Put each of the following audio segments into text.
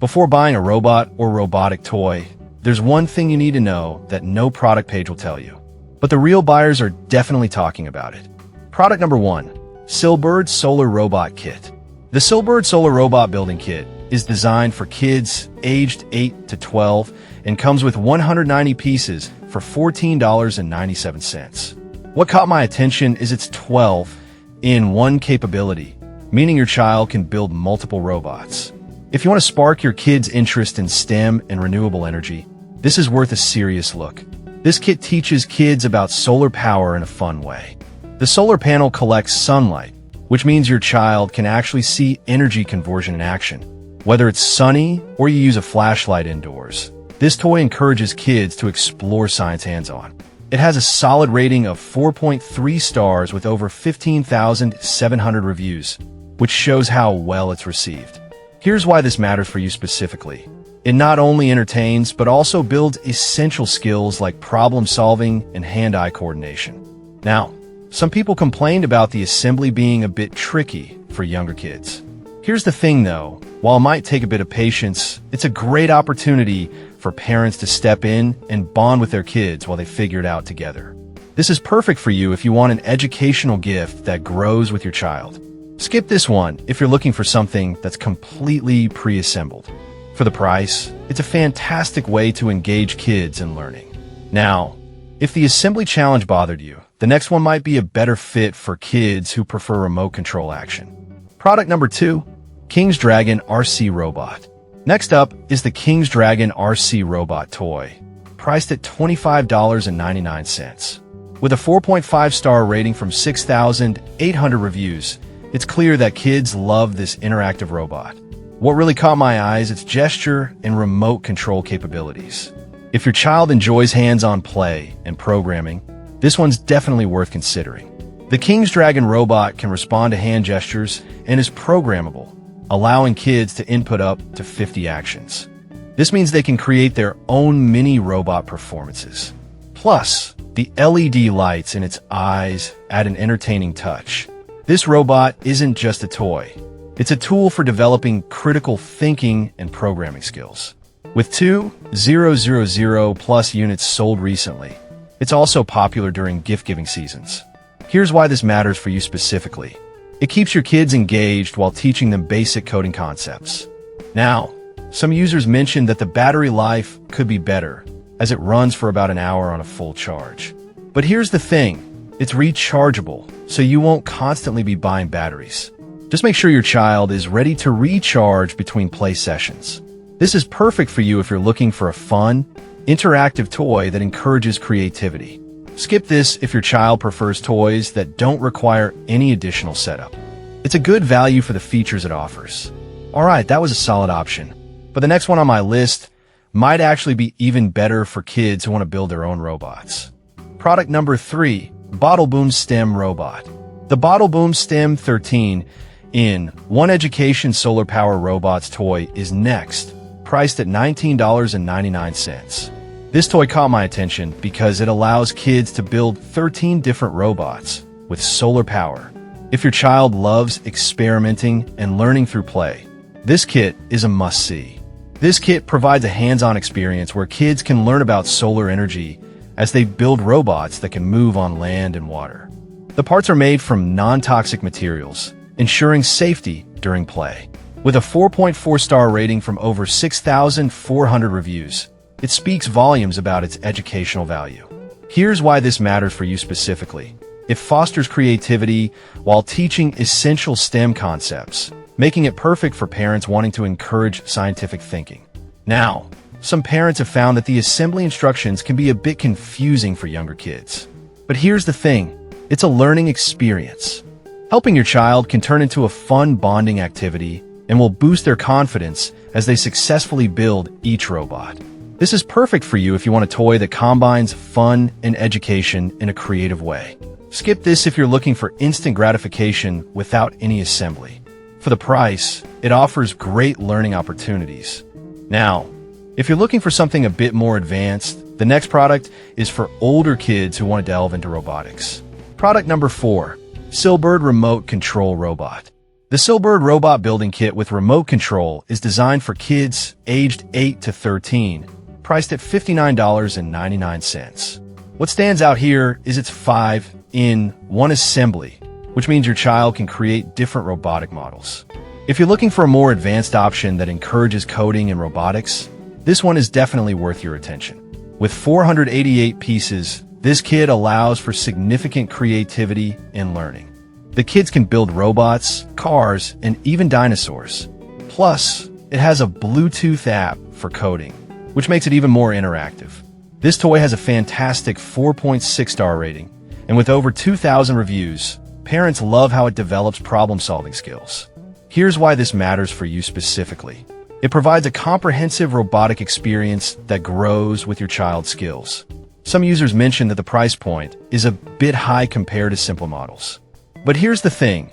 Before buying a robot or robotic toy, there's one thing you need to know that no product page will tell you. But the real buyers are definitely talking about it. Product number 1. Silbird Solar Robot Kit. The Silbird Solar Robot Building Kit is designed for kids aged 8 to 12 and comes with 190 pieces for $14.97. What caught my attention is its 12-in-1 capability, meaning your child can build multiple robots. If you want to spark your kids' interest in STEM and renewable energy, this is worth a serious look. This kit teaches kids about solar power in a fun way. The solar panel collects sunlight, which means your child can actually see energy conversion in action. Whether it's sunny or you use a flashlight indoors, this toy encourages kids to explore science hands-on. It has a solid rating of 4.3 stars with over 15,700 reviews, which shows how well it's received. Here's why this matters for you specifically. It not only entertains, but also builds essential skills like problem-solving and hand-eye coordination. Now, some people complained about the assembly being a bit tricky for younger kids. Here's the thing though, while it might take a bit of patience, it's a great opportunity for parents to step in and bond with their kids while they figure it out together. This is perfect for you if you want an educational gift that grows with your child. Skip this one if you're looking for something that's completely pre-assembled. For the price, it's a fantastic way to engage kids in learning. Now, if the assembly challenge bothered you, the next one might be a better fit for kids who prefer remote control action. Product number 2, King's Dragon RC Robot. Next up is the King's Dragon RC Robot toy, priced at $25.99. With a 4.5-star rating from 6,800 reviews, it's clear that kids love this interactive robot. What really caught my eye is its gesture and remote control capabilities. If your child enjoys hands-on play and programming, this one's definitely worth considering. The King's Dragon robot can respond to hand gestures and is programmable, allowing kids to input up to 50 actions. This means they can create their own mini robot performances. Plus, the LED lights in its eyes add an entertaining touch. This robot isn't just a toy. It's a tool for developing critical thinking and programming skills. With 2,000+ units sold recently, it's also popular during gift-giving seasons. Here's why this matters for you specifically. It keeps your kids engaged while teaching them basic coding concepts. Now, some users mentioned that the battery life could be better, as it runs for about an hour on a full charge. But here's the thing, it's rechargeable, so you won't constantly be buying batteries. Just make sure your child is ready to recharge between play sessions. This is perfect for you if you're looking for a fun, interactive toy that encourages creativity. Skip this if your child prefers toys that don't require any additional setup. It's a good value for the features it offers. Alright, that was a solid option. But the next one on my list might actually be even better for kids who want to build their own robots. Product number 3, Bottle Boom STEM Robot. The Bottle Boom STEM 13-in-1 Education Solar Power Robots toy is next, priced at $19.99. This toy caught my attention because it allows kids to build 13 different robots with solar power. If your child loves experimenting and learning through play, this kit is a must-see. This kit provides a hands-on experience where kids can learn about solar energy as they build robots that can move on land and water. The parts are made from non-toxic materials, ensuring safety during play. With a 4.4-star rating from over 6,400 reviews, it speaks volumes about its educational value. Here's why this matters for you specifically. It fosters creativity while teaching essential STEM concepts, making it perfect for parents wanting to encourage scientific thinking. Now, some parents have found that the assembly instructions can be a bit confusing for younger kids. But here's the thing, it's a learning experience. Helping your child can turn into a fun bonding activity and will boost their confidence as they successfully build each robot. This is perfect for you if you want a toy that combines fun and education in a creative way. Skip this if you're looking for instant gratification without any assembly. For the price, it offers great learning opportunities. Now, if you're looking for something a bit more advanced, the next product is for older kids who want to delve into robotics. Product number 4, Silbird Remote Control Robot. The The Silbird Robot Building Kit with remote control is designed for kids aged 8 to 13, priced at $59.99. What stands out here is its 5-in-1 assembly, which means your child can create different robotic models. If you're looking for a more advanced option that encourages coding and robotics, this one is definitely worth your attention. With 488 pieces, this kit allows for significant creativity and learning. The kids can build robots, cars, and even dinosaurs. Plus, it has a Bluetooth app for coding, which makes it even more interactive. This toy has a fantastic 4.6-star rating, and with over 2,000 reviews, parents love how it develops problem-solving skills. Here's why this matters for you specifically. It provides a comprehensive robotic experience that grows with your child's skills. Some users mention that the price point is a bit high compared to simple models. But here's the thing.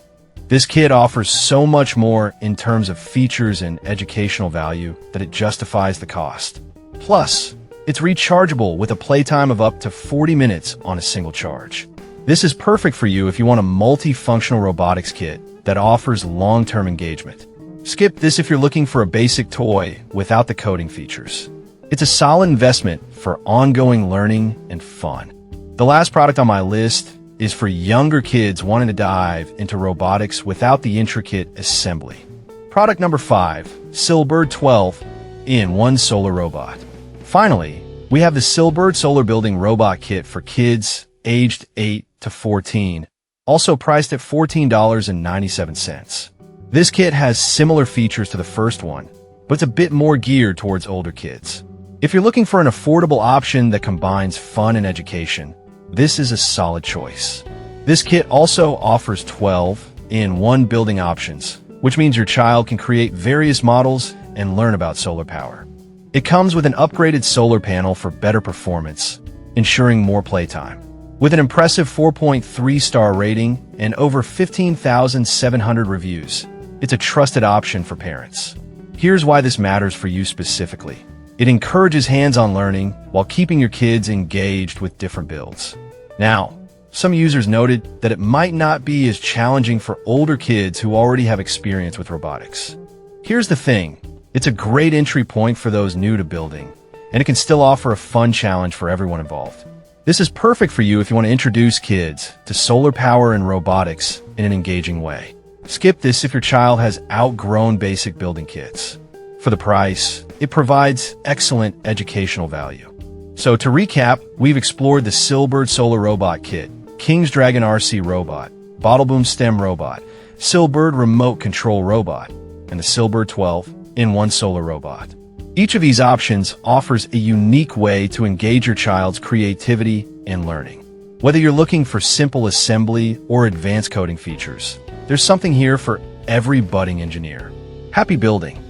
This kit offers so much more in terms of features and educational value that it justifies the cost. Plus, it's rechargeable with a playtime of up to 40 minutes on a single charge. This is perfect for you if you want a multifunctional robotics kit that offers long-term engagement. Skip this if you're looking for a basic toy without the coding features. It's a solid investment for ongoing learning and fun. The last product on my list is for younger kids wanting to dive into robotics without the intricate assembly. Product number 5, Silbird 12-in-1 Solar Robot. Finally, we have the Silbird Solar Building Robot Kit for kids aged 8 to 14, also priced at $14.97. This kit has similar features to the first one, but it's a bit more geared towards older kids. If you're looking for an affordable option that combines fun and education, this is a solid choice. This kit also offers 12-in-1 building options, which means your child can create various models and learn about solar power. It comes with an upgraded solar panel for better performance, ensuring more playtime. With an impressive 4.3-star rating and over 15,700 reviews, it's a trusted option for parents. Here's why this matters for you specifically. It encourages hands-on learning while keeping your kids engaged with different builds. Now, some users noted that it might not be as challenging for older kids who already have experience with robotics. Here's the thing. It's a great entry point for those new to building, and it can still offer a fun challenge for everyone involved. This is perfect for you if you want to introduce kids to solar power and robotics in an engaging way. Skip this if your child has outgrown basic building kits. For the price, it provides excellent educational value. So to recap, we've explored the Silbird Solar Robot Kit, King's Dragon RC Robot, Bottleboom STEM Robot, Silbird Remote Control Robot, and the Silbird 12-in-1 Solar Robot. Each of these options offers a unique way to engage your child's creativity and learning. Whether you're looking for simple assembly or advanced coding features, there's something here for every budding engineer. Happy building!